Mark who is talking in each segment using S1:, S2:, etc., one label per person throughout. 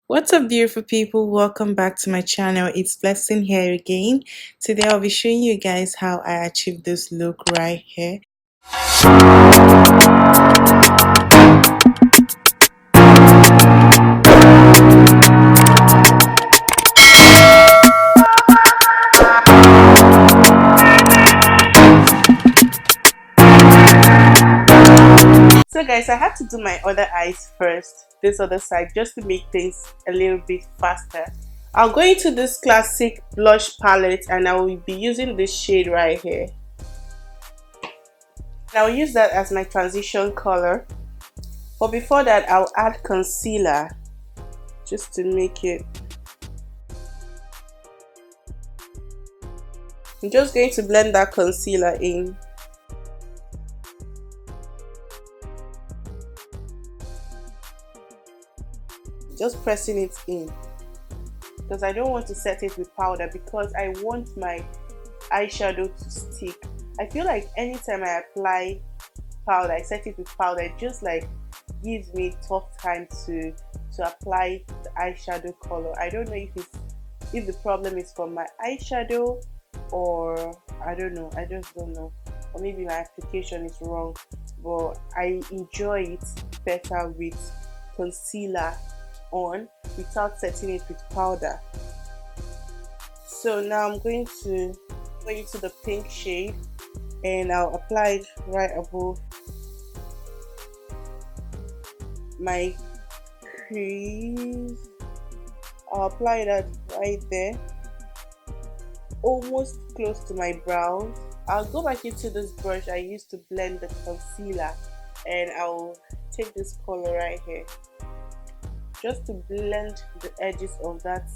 S1: What's up, beautiful people? Welcome back to my channel. It's Blessing here again. Today I'll be showing you guys how I achieved this look right here. So guys, I had to do my other eyes first, this other side, just to make things a little bit faster. I'll go into this classic blush palette and I will be using this shade right here. And I'll use that as my transition color. But before that, I'll add concealer just to make it. I'm just going to blend that concealer in. Just pressing it in because I don't want to set it with powder because I want my eyeshadow to stick. I feel like anytime I apply powder, I set it with powder, it just like gives me tough time to apply the eyeshadow color. I don't know if the problem is from my eyeshadow or I don't know, I just don't know, or maybe my application is wrong, but I enjoy it better with concealer on without setting it with powder. So now I'm going to go into the pink shade and I'll apply it right above my crease. I'll apply that right there, almost close to my brows. I'll go back into this brush I used to blend the concealer and I'll take this color right here just to blend the edges of that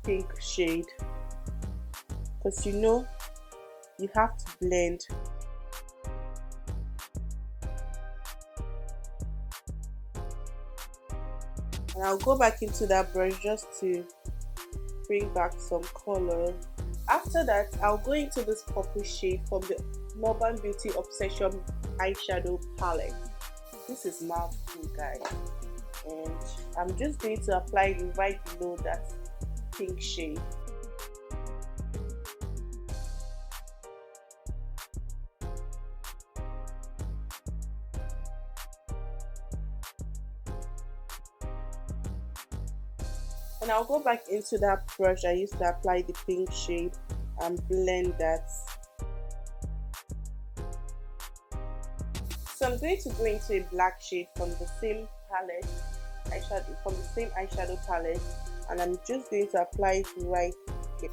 S1: pink shade, because you know you have to blend. And I'll go back into that brush just to bring back some color. After that, I'll go into this purple shade from the Nuban Beauty Obsession eyeshadow palette. This is mouthful, guys. And I'm just going to apply it right below that pink shade. And I'll go back into that brush I used to apply the pink shade and blend that. So I'm going to go into a black shade from the same palette, eyeshadow palette, and I'm just going to apply it right here.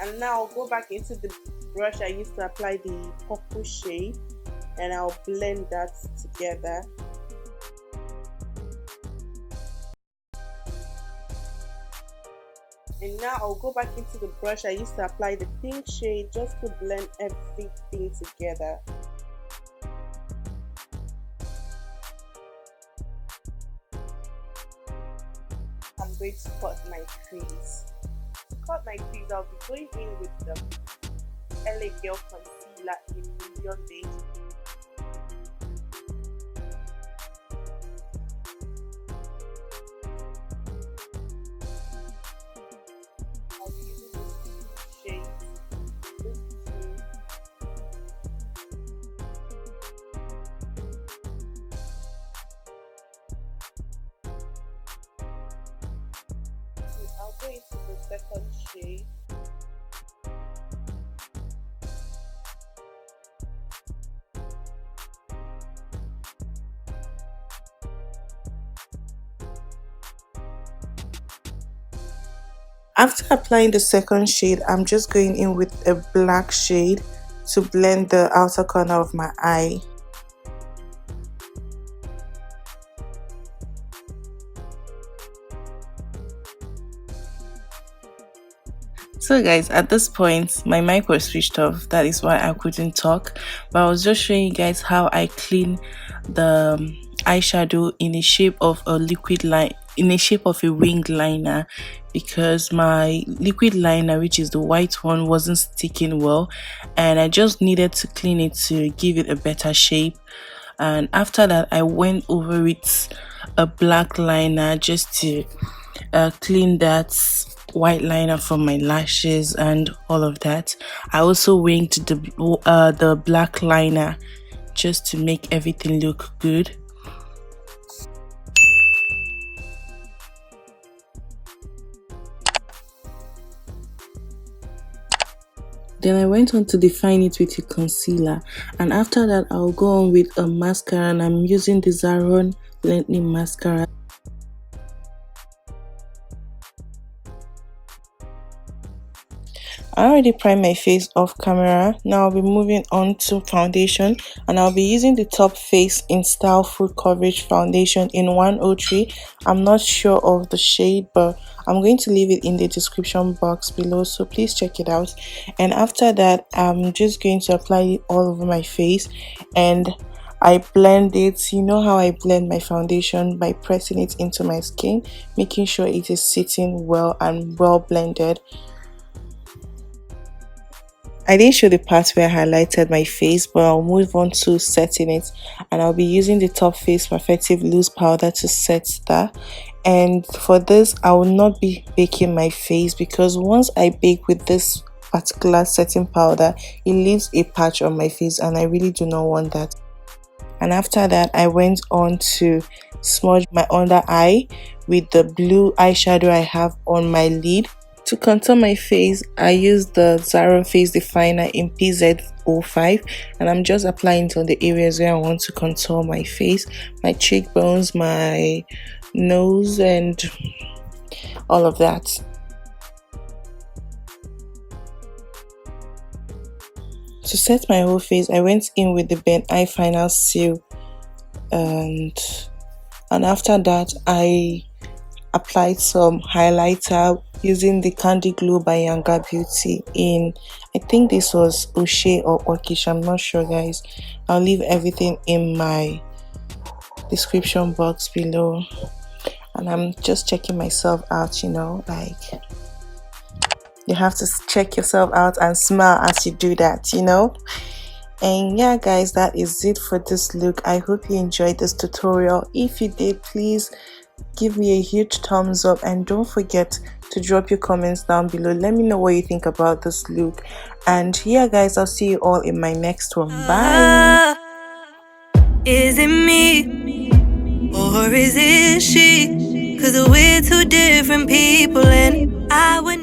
S1: And now I'll go back into the brush I used to apply the purple shade and I'll blend that together. And now I'll go back into the brush I used to apply the pink shade just to blend everything together. I'm going to cut my crease. To cut my crease, I'll be going in with the LA Girl Concealer in Medium Beige. I'll go into the second shade. After applying the second shade, I'm just going in with a black shade to blend the outer corner of my eye. So guys, at this point my mic was switched off, that is why I couldn't talk, but I was just showing you guys how I clean the eyeshadow in the shape of a liquid line
S2: in a shape of a winged liner because my liquid liner, which is the white one, wasn't sticking well, and I just needed to clean it to give it a better shape. And after that, I went over with a black liner just to clean that white liner from my lashes and all of that. I also winged the black liner just to make everything look good. Then I went on to define it with a concealer, and after that I'll go on with a mascara, and I'm using the Zaron lengthening mascara. I already primed my face off camera. Now I'll be moving on to foundation, and I'll be using the Top Face InStyle Full Coverage Foundation in 103. I'm not sure of the shade, but I'm going to leave it in the description box below, so please check it out. And after that, I'm just going to apply it all over my face, and I blend it. You know how I blend my foundation? By pressing it into my skin, making sure it is sitting well and well blended. I didn't show the part where I highlighted my face, but I'll move on to setting it, and I'll be using the Top Face Perfective Loose Powder to set that. And for this, I will not be baking my face because once I bake with this particular setting powder, it leaves a patch on my face, and I really do not want that. And after that, I went on to smudge my under eye with the blue eyeshadow I have on my lid. To contour my face, I use the Zaron Face Definer in PZ05, and I'm just applying it on the areas where I want to contour my face, my cheekbones, my nose, and all of that. To set my whole face, I went in with the Ben Eye Final Seal, and after that, I applied some highlighter using the Candy Glow by Yangabeauty in, I think this was O'Shea or Orkish, I'm not sure guys. I'll leave everything in my description box below. And I'm just checking myself out, you know, like you have to check yourself out and smile as you do that, you know. And yeah guys, that is it for this look. I hope you enjoyed this tutorial. If you did, please give me a huge thumbs up, and don't forget to drop your comments down below. Let me know what you think about this look. And yeah guys, I'll see you all in my next one. Bye. Is it me or is it she? 'Cause we're two different people, and I would